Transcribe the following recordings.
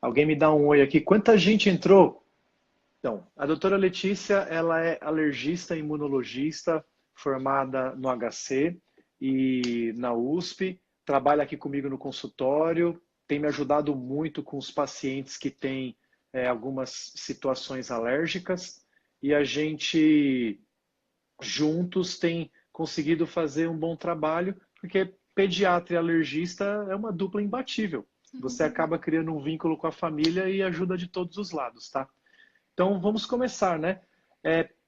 Alguém me dá um oi aqui. Quanta gente entrou? Então, a doutora Letícia, ela é alergista e imunologista, formada no HC e na USP, trabalha aqui comigo no consultório, tem me ajudado muito com os pacientes que têm algumas situações alérgicas e a gente juntos tem conseguido fazer um bom trabalho, porque pediatra e alergista é uma dupla imbatível. Você acaba criando um vínculo com a família e ajuda de todos os lados, tá? Então vamos começar, né?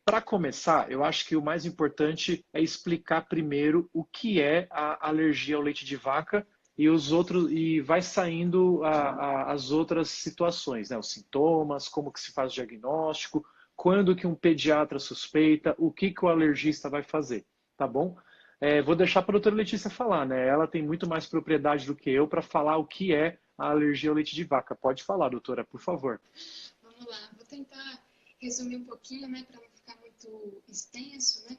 Para começar, eu acho que o mais importante é explicar primeiro o que é a alergia ao leite de vaca e os outros e vai saindo as outras situações, né? Os sintomas, como que se faz o diagnóstico, quando que um pediatra suspeita, o que que o alergista vai fazer, tá bom? Vou deixar para a doutora Letícia falar, né? Ela tem muito mais propriedade do que eu para falar o que é a alergia ao leite de vaca. Pode falar, doutora, por favor. Vamos lá, vou tentar resumir um pouquinho, né, para não ficar muito extenso, né?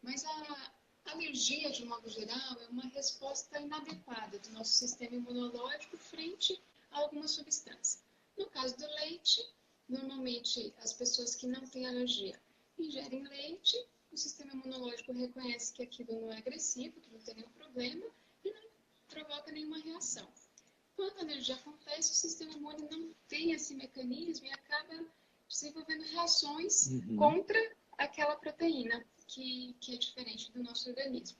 Mas a alergia, de um modo geral, é uma resposta inadequada do nosso sistema imunológico frente a alguma substância. No caso do leite, normalmente as pessoas que não têm alergia ingerem leite, o sistema imunológico reconhece que aquilo não é agressivo, que não tem nenhum problema e não provoca nenhuma reação. Quando a alergia acontece, o sistema imune não tem esse mecanismo e acaba desenvolvendo reações Uhum. contra aquela proteína que é diferente do nosso organismo.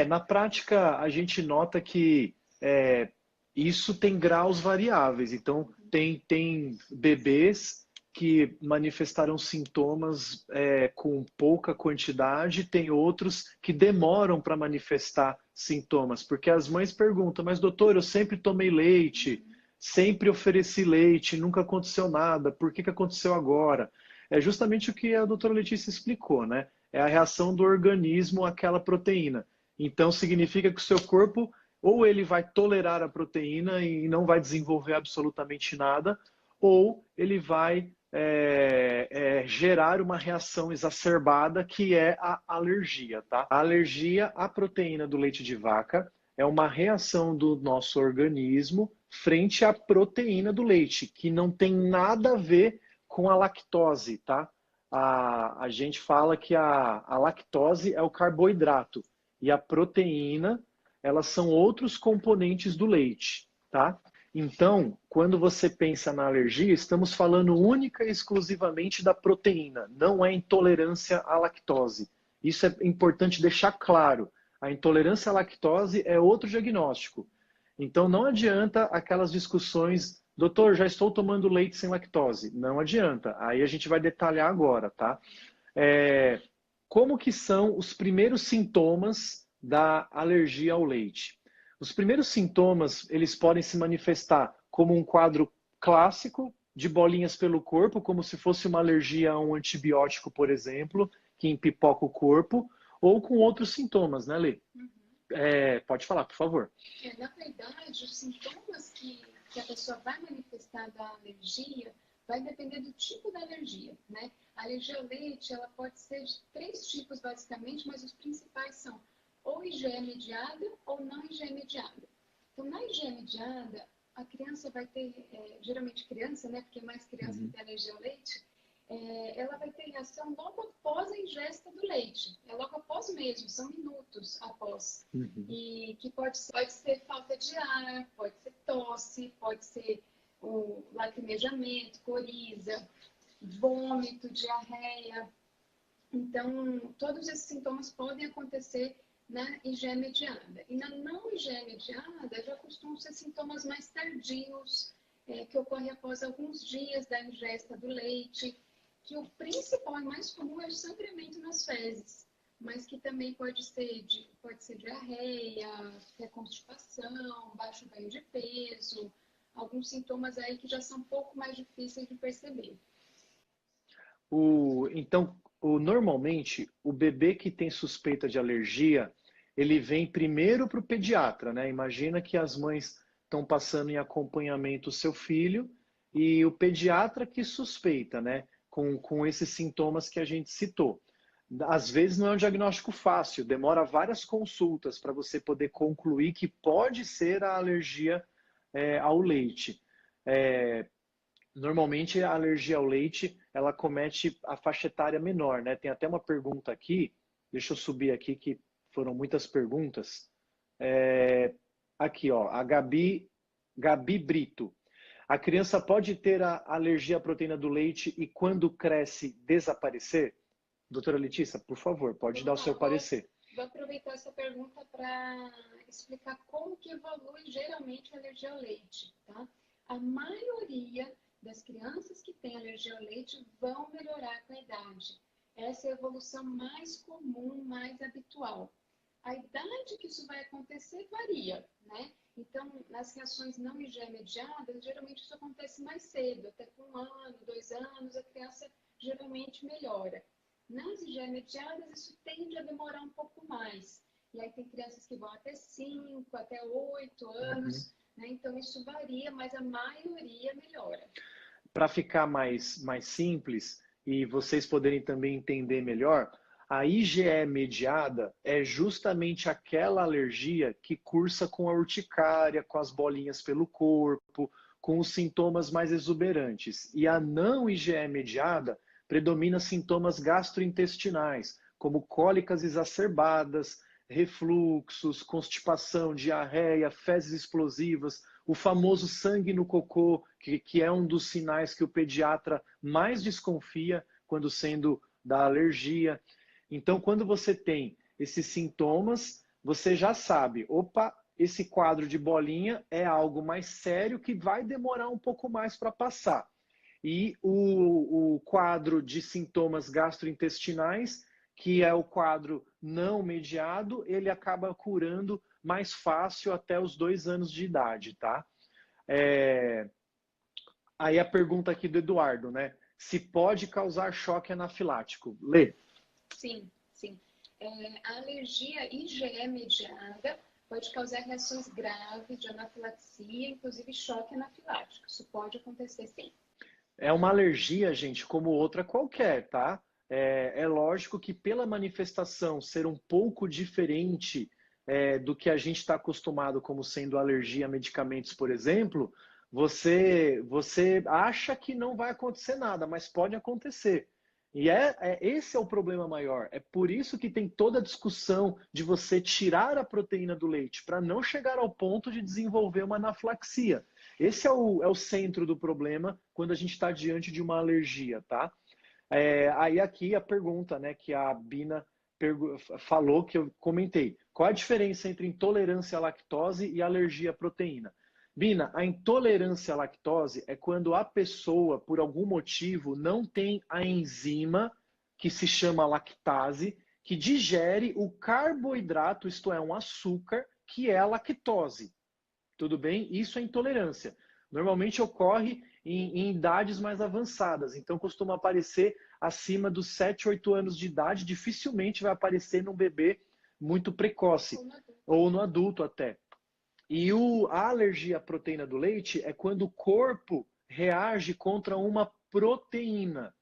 Na prática, a gente nota que isso tem graus variáveis. Então, tem bebês que manifestaram sintomas com pouca quantidade, tem outros que demoram para manifestar sintomas, porque as mães perguntam, mas doutor, eu sempre tomei leite, sempre ofereci leite, nunca aconteceu nada, por que que aconteceu agora? É justamente o que a doutora Letícia explicou, né? É a reação do organismo àquela proteína. Então, significa que o seu corpo ou ele vai tolerar a proteína e não vai desenvolver absolutamente nada, ou ele vai gerar uma reação exacerbada que é a alergia, tá? A alergia à proteína do leite de vaca é uma reação do nosso organismo frente à proteína do leite, que não tem nada a ver com a lactose, tá? A gente fala que a lactose é o carboidrato e a proteína, elas são outros componentes do leite, tá? Então, quando você pensa na alergia, estamos falando única e exclusivamente da proteína, não é intolerância à lactose. Isso é importante deixar claro. A intolerância à lactose é outro diagnóstico. Então, não adianta aquelas discussões, doutor, já estou tomando leite sem lactose. Não adianta. Aí a gente vai detalhar agora, tá? É, como que são os primeiros sintomas da alergia ao leite? Os primeiros sintomas, eles podem se manifestar como um quadro clássico de bolinhas pelo corpo, como se fosse uma alergia a um antibiótico, por exemplo, que empipoca o corpo, ou com outros sintomas, né, Lê? Uhum. Pode falar, por favor. Na verdade, os sintomas que a pessoa vai manifestar da alergia vai depender do tipo da alergia, né? A alergia ao leite, ela pode ser de três tipos, basicamente, mas os principais são ou IgE mediada ou não IgE mediada. Então, na IgE mediada, a criança vai ter, geralmente criança, né? Porque mais criança Uhum. tem alergia ao leite, ela vai ter reação logo após a ingesta do leite. É logo após mesmo, são minutos após. Uhum. E que pode ser falta de ar, pode ser tosse, pode ser o lacrimejamento, coriza, vômito, diarreia. Então, todos esses sintomas podem acontecer na IgE mediada. E na não IgE mediada, já costumam ser sintomas mais tardios, que ocorrem após alguns dias da ingesta do leite, que o principal e mais comum é o sangramento nas fezes, mas que também pode ser diarreia, constipação, baixo ganho de peso, alguns sintomas aí que já são um pouco mais difíceis de perceber. Normalmente, o bebê que tem suspeita de alergia, ele vem primeiro para o pediatra, né? Imagina que as mães estão passando em acompanhamento o seu filho e o pediatra que suspeita, né? Com esses sintomas que a gente citou. Às vezes não é um diagnóstico fácil, demora várias consultas para você poder concluir que pode ser a alergia ao leite. Normalmente a alergia ao leite, ela comete a faixa etária menor, né? Tem até uma pergunta aqui, deixa eu subir aqui que foram muitas perguntas. Aqui, ó, a Gabi Brito. A criança pode ter a alergia à proteína do leite e quando cresce desaparecer? Doutora Letícia, por favor, pode dar o seu parecer. Vou aproveitar essa pergunta para explicar como que evolui geralmente a alergia ao leite, tá? A maioria das crianças que têm alergia ao leite vão melhorar com a idade. Essa é a evolução mais comum, mais habitual. A idade que isso vai acontecer varia, né? Então, nas reações não IgE mediadas, geralmente isso acontece mais cedo, até com 1 ano, 2 anos, a criança geralmente melhora. Nas IgE mediadas, isso tende a demorar um pouco mais. E aí tem crianças que vão até 5, até 8 anos, né? Então isso varia, mas a maioria melhora. Para ficar mais simples e vocês poderem também entender melhor, a IgE mediada é justamente aquela alergia que cursa com a urticária, com as bolinhas pelo corpo, com os sintomas mais exuberantes. E a não IgE mediada predomina sintomas gastrointestinais, como cólicas exacerbadas, refluxos, constipação, diarreia, fezes explosivas, o famoso sangue no cocô, que é um dos sinais que o pediatra mais desconfia quando sendo da alergia. Então, quando você tem esses sintomas, você já sabe, opa, esse quadro de bolinha é algo mais sério que vai demorar um pouco mais para passar. E o quadro de sintomas gastrointestinais, que é o quadro não mediado, ele acaba curando mais fácil até os 2 anos de idade, tá? Aí a pergunta aqui do Eduardo, né? Se pode causar choque anafilático. Lê. Sim, sim. A alergia IgE mediada pode causar reações graves de anafilaxia, inclusive choque anafilático. Isso pode acontecer sim. É uma alergia, gente, como outra qualquer, tá? É lógico que pela manifestação ser um pouco diferente do que a gente está acostumado como sendo alergia a medicamentos, por exemplo, você acha que não vai acontecer nada, mas pode acontecer. E esse é o problema maior. É por isso que tem toda a discussão de você tirar a proteína do leite, para não chegar ao ponto de desenvolver uma anafilaxia. Esse é o centro do problema quando a gente está diante de uma alergia, tá? Aí aqui a pergunta, né, que a Bina falou, que eu comentei. Qual a diferença entre intolerância à lactose e alergia à proteína? Bina, a intolerância à lactose é quando a pessoa, por algum motivo, não tem a enzima que se chama lactase, que digere o carboidrato, isto é, um açúcar, que é a lactose. Tudo bem? Isso é intolerância. Normalmente ocorre em idades mais avançadas, então costuma aparecer acima dos 7, 8 anos de idade, dificilmente vai aparecer num bebê muito precoce, ou no adulto até. E a alergia à proteína do leite é quando o corpo reage contra uma proteína.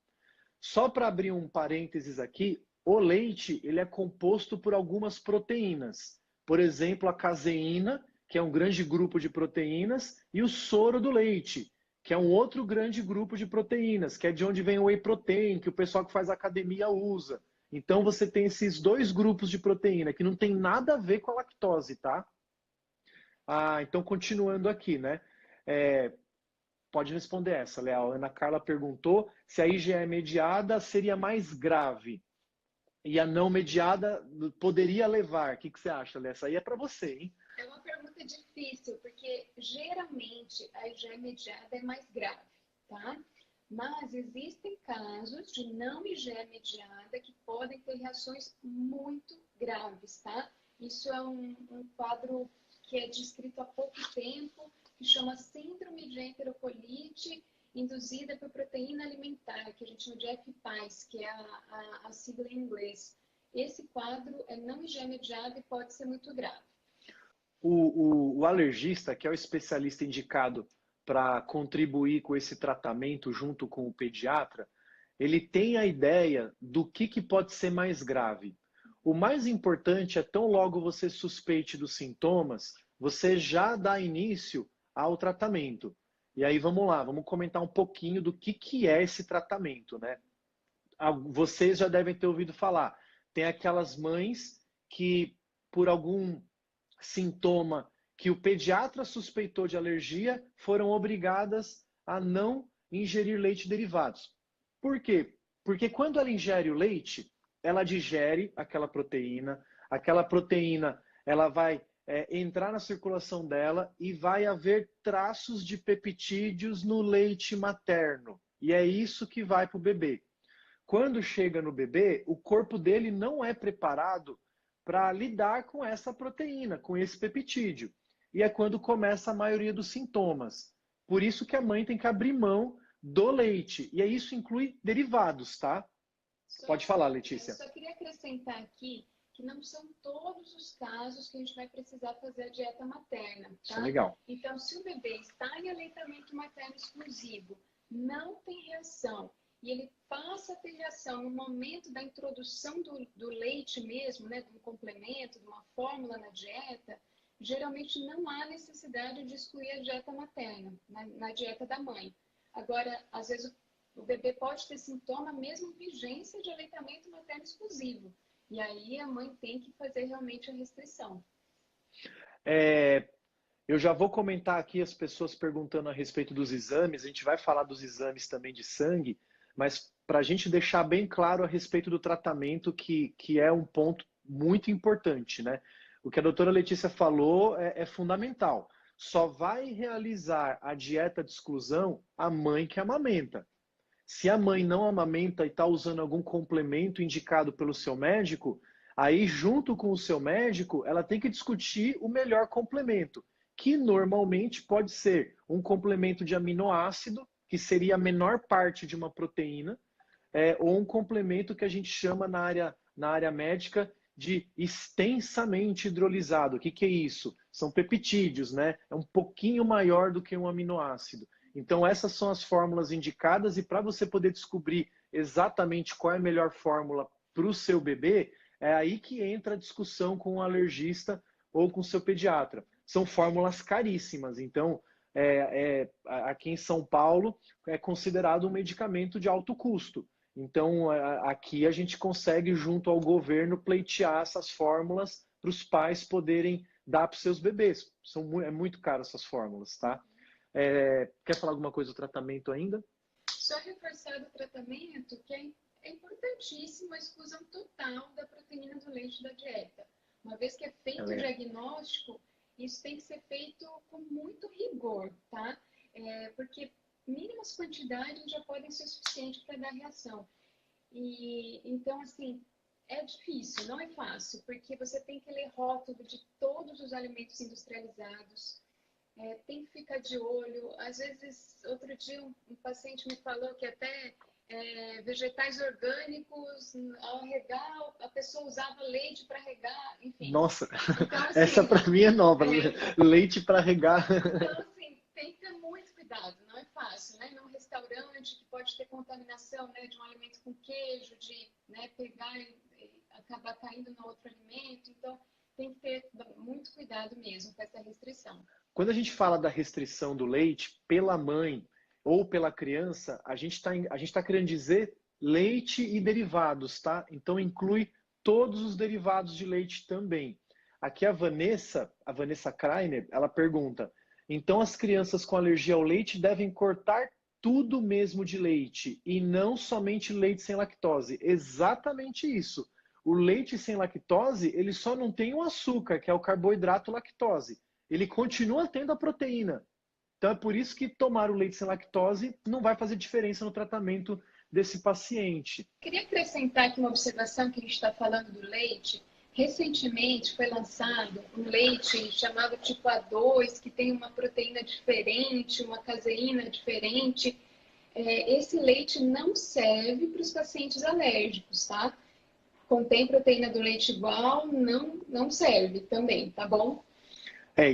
Só para abrir um parênteses aqui, o leite ele é composto por algumas proteínas. Por exemplo, a caseína, que é um grande grupo de proteínas, e o soro do leite, que é um outro grande grupo de proteínas, que é de onde vem o whey protein, que o pessoal que faz academia usa. Então você tem esses 2 grupos de proteína que não tem nada a ver com a lactose, tá? Então continuando aqui, né? Pode responder essa, Léo. A Ana Carla perguntou se a IgE mediada seria mais grave e a não mediada poderia levar. O que você acha, Léo? Essa aí é para você, hein? É uma pergunta difícil, porque geralmente a IgE mediada é mais grave, tá? Mas existem casos de não IgE mediada que podem ter reações muito graves, tá? Isso é um quadro que é descrito há pouco tempo, que chama síndrome de enterocolite induzida por proteína alimentar, que a gente chama de FPAS, que é a sigla em inglês. Esse quadro é não IgE mediado e pode ser muito grave. O alergista, que é o especialista indicado para contribuir com esse tratamento junto com o pediatra, ele tem a ideia do que pode ser mais grave. O mais importante é, tão logo você suspeite dos sintomas, você já dá início ao tratamento. E aí vamos lá, vamos comentar um pouquinho do que é esse tratamento, né? Vocês já devem ter ouvido falar. Tem aquelas mães que, por algum sintoma que o pediatra suspeitou de alergia, foram obrigadas a não ingerir leite e derivados. Por quê? Porque quando ela ingere o leite, ela digere aquela proteína ela vai entrar na circulação dela e vai haver traços de peptídeos no leite materno. E é isso que vai para o bebê. Quando chega no bebê, o corpo dele não é preparado para lidar com essa proteína, com esse peptídeo. E é quando começa a maioria dos sintomas. Por isso que a mãe tem que abrir mão do leite. E isso inclui derivados, tá? Pode falar, Letícia. Eu só queria acrescentar aqui que não são todos os casos que a gente vai precisar fazer a dieta materna, tá? Isso é legal. Então, se o bebê está em aleitamento materno exclusivo, não tem reação, e ele passa a ter reação no momento da introdução do leite mesmo, né, de um complemento, de uma fórmula na dieta, geralmente não há necessidade de excluir a dieta materna, na dieta da mãe. Agora, às vezes o bebê pode ter sintoma mesmo vigência de aleitamento materno exclusivo. E aí a mãe tem que fazer realmente a restrição. Eu já vou comentar aqui as pessoas perguntando a respeito dos exames. A gente vai falar dos exames também de sangue, mas para a gente deixar bem claro a respeito do tratamento, que é um ponto muito importante, né? O que a doutora Letícia falou é fundamental. Só vai realizar a dieta de exclusão a mãe que amamenta. Se a mãe não amamenta e está usando algum complemento indicado pelo seu médico, aí junto com o seu médico, ela tem que discutir o melhor complemento, que normalmente pode ser um complemento de aminoácido, que seria a menor parte de uma proteína, ou um complemento que a gente chama na área médica de extensamente hidrolisado. O que é isso? São peptídeos, né? É um pouquinho maior do que um aminoácido. Então, essas são as fórmulas indicadas, e para você poder descobrir exatamente qual é a melhor fórmula para o seu bebê, é aí que entra a discussão com o alergista ou com o seu pediatra. São fórmulas caríssimas, então, aqui em São Paulo, é considerado um medicamento de alto custo. Então, aqui a gente consegue, junto ao governo, pleitear essas fórmulas para os pais poderem dar para os seus bebês. É muito caro essas fórmulas, tá? Quer falar alguma coisa do tratamento ainda? Só reforçar o tratamento, que é importantíssimo a exclusão total da proteína do leite da dieta. Uma vez que é feito o diagnóstico, isso tem que ser feito com muito rigor, tá? Porque mínimas quantidades já podem ser suficientes para dar reação. E então, assim, é difícil, não é fácil, porque você tem que ler rótulo de todos os alimentos industrializados. Tem que ficar de olho. Às vezes, outro dia um paciente me falou que até vegetais orgânicos, ao regar, a pessoa usava leite para regar, enfim. Nossa, então, assim, essa para mim é nova, leite para regar. Então, assim, tem que ter muito cuidado, não é fácil, né? Num restaurante que pode ter contaminação, né, de um alimento com queijo, de, né, pegar e acabar caindo no outro alimento. Então, tem que ter muito cuidado mesmo com essa restrição. Quando a gente fala da restrição do leite pela mãe ou pela criança, a gente tá querendo dizer leite e derivados, tá? Então inclui todos os derivados de leite também. Aqui a Vanessa Kreiner, ela pergunta: então as crianças com alergia ao leite devem cortar tudo mesmo de leite e não somente leite sem lactose? Exatamente isso. O leite sem lactose, ele só não tem o açúcar, que é o carboidrato lactose. Ele continua tendo a proteína. Então é por isso que tomar o leite sem lactose não vai fazer diferença no tratamento desse paciente. Queria acrescentar aqui uma observação que a gente está falando do leite. Recentemente foi lançado um leite chamado tipo A2, que tem uma proteína diferente, uma caseína diferente. Esse leite não serve para os pacientes alérgicos, tá? Contém proteína do leite igual, não serve também, tá bom?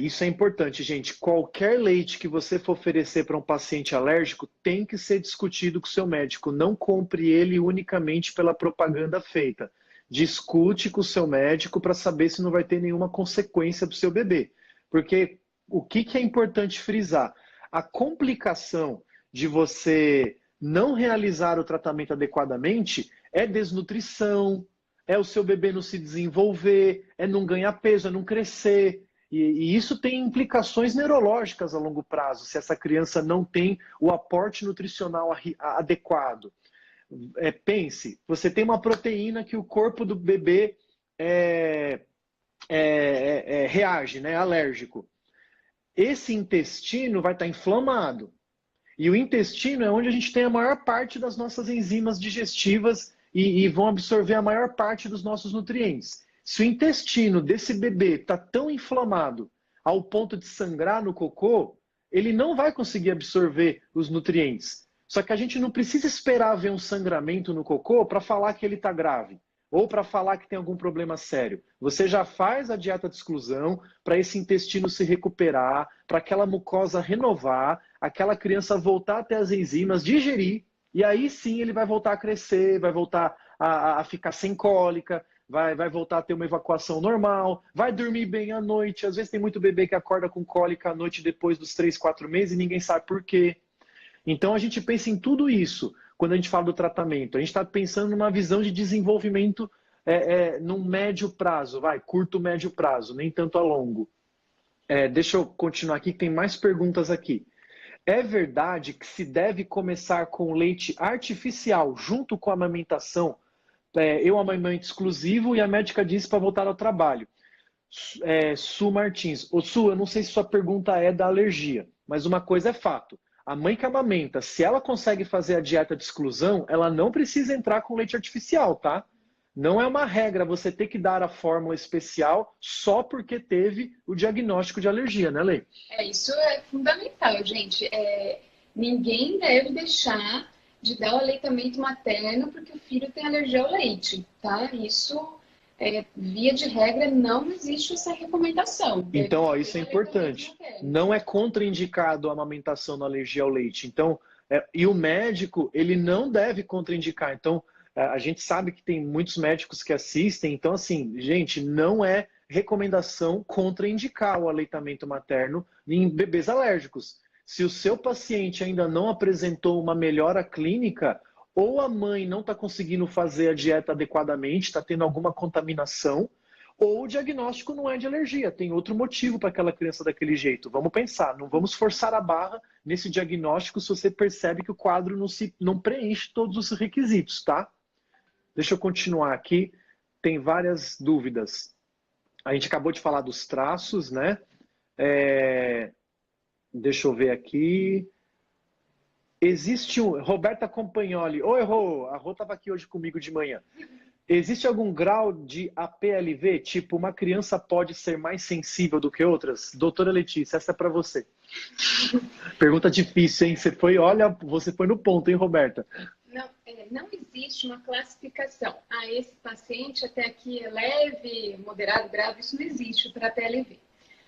Isso é importante, gente. Qualquer leite que você for oferecer para um paciente alérgico tem que ser discutido com o seu médico. Não compre ele unicamente pela propaganda feita. Discute com o seu médico para saber se não vai ter nenhuma consequência para o seu bebê. Porque o que é importante frisar? a complicação de você não realizar o tratamento adequadamente é desnutrição, é o seu bebê não se desenvolver, é não ganhar peso, é não crescer. E isso tem implicações neurológicas a longo prazo, se essa criança não tem o aporte nutricional adequado. Pense, você tem uma proteína que o corpo do bebê reage, né, alérgico. Esse intestino vai estar inflamado. E o intestino é onde a gente tem a maior parte das nossas enzimas digestivas e vão absorver a maior parte dos nossos nutrientes. Se o intestino desse bebê está tão inflamado ao ponto de sangrar no cocô, ele não vai conseguir absorver os nutrientes. Só que a gente não precisa esperar ver um sangramento no cocô para falar que ele está grave ou para falar que tem algum problema sério. Você já faz a dieta de exclusão para esse intestino se recuperar, para aquela mucosa renovar, aquela criança voltar até as enzimas, digerir, e aí sim ele vai voltar a crescer, vai voltar a ficar sem cólica, vai voltar a ter uma evacuação normal, vai dormir bem à noite. Às vezes tem muito bebê que acorda com cólica à noite depois dos 3, 4 meses e ninguém sabe por quê. Então a gente pensa em tudo isso quando a gente fala do tratamento. A gente está pensando numa visão de desenvolvimento num médio prazo, curto, médio prazo, nem tanto a longo. Deixa eu continuar aqui, que tem mais perguntas aqui. É verdade que se deve começar com leite artificial junto com a amamentação? Eu amamento exclusivo e a médica disse para voltar ao trabalho. Su Martins. Su, eu não sei se sua pergunta é da alergia, mas uma coisa é fato. A mãe que amamenta, se ela consegue fazer a dieta de exclusão, ela não precisa entrar com leite artificial, tá? Não é uma regra você ter que dar a fórmula especial só porque teve o diagnóstico de alergia, né, Lei? Isso é fundamental, gente. Ninguém deve deixar de dar o aleitamento materno porque o filho tem alergia ao leite, tá? Isso, via de regra, não existe essa recomendação. Então, isso é importante. Não é contraindicado a amamentação na alergia ao leite. Então, e o médico, ele não deve contraindicar. Então, a gente sabe que tem muitos médicos que assistem. Então, assim, gente, não é recomendação contraindicar o aleitamento materno em bebês alérgicos. Se o seu paciente ainda não apresentou uma melhora clínica, ou a mãe não está conseguindo fazer a dieta adequadamente, está tendo alguma contaminação, ou o diagnóstico não é de alergia, tem outro motivo para aquela criança daquele jeito. Vamos pensar, não vamos forçar a barra nesse diagnóstico se você percebe que o quadro não preenche todos os requisitos, tá? Deixa eu continuar aqui, tem várias dúvidas. A gente acabou de falar dos traços, né? Deixa eu ver aqui. Existe Roberta Compagnoli. Oi, Rô. A Rô estava aqui hoje comigo de manhã. Existe algum grau de APLV? Tipo, uma criança pode ser mais sensível do que outras? Doutora Letícia, essa é para você. Pergunta difícil, hein? Você foi no ponto, hein, Roberta? Não existe uma classificação. Esse paciente até aqui é leve, moderado, grave. Isso não existe para APLV.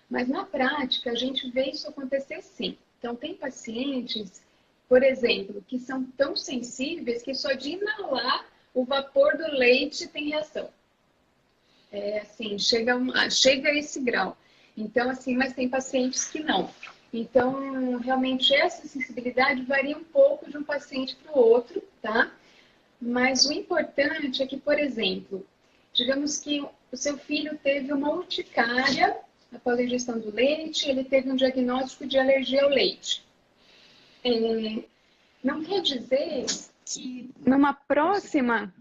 Mas na prática, a gente vê isso acontecer sim. Então, tem pacientes, por exemplo, que são tão sensíveis que só de inalar o vapor do leite tem reação. Chega a esse grau. Então, assim, mas tem pacientes que não. Então, realmente, essa sensibilidade varia um pouco de um paciente para o outro, tá? Mas o importante é que, por exemplo, digamos que o seu filho teve uma urticária após a ingestão do leite, ele teve um diagnóstico de alergia ao leite. Não quer dizer que numa próxima...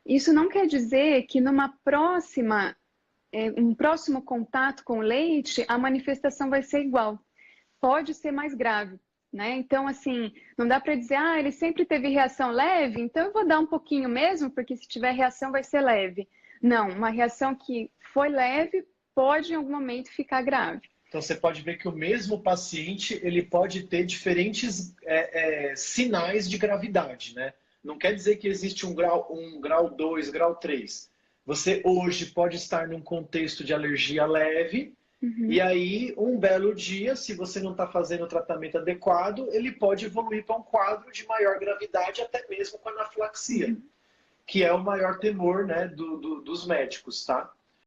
Isso não quer dizer que numa próxima... um próximo contato com o leite, a manifestação vai ser igual. Pode ser mais grave, né? Então, assim, não dá para dizer, ele sempre teve reação leve, então eu vou dar um pouquinho mesmo, porque se tiver reação vai ser leve. Não, uma reação que foi leve pode em algum momento ficar grave. Então você pode ver que o mesmo paciente ele pode ter diferentes sinais de gravidade, né? Não quer dizer que existe um grau 1, grau 2, grau 3. Você hoje pode estar num contexto de alergia leve, e aí um belo dia, se você não está fazendo o tratamento adequado, ele pode evoluir para um quadro de maior gravidade, até mesmo com anafilaxia, que é o maior temor, né, dos médicos, tá?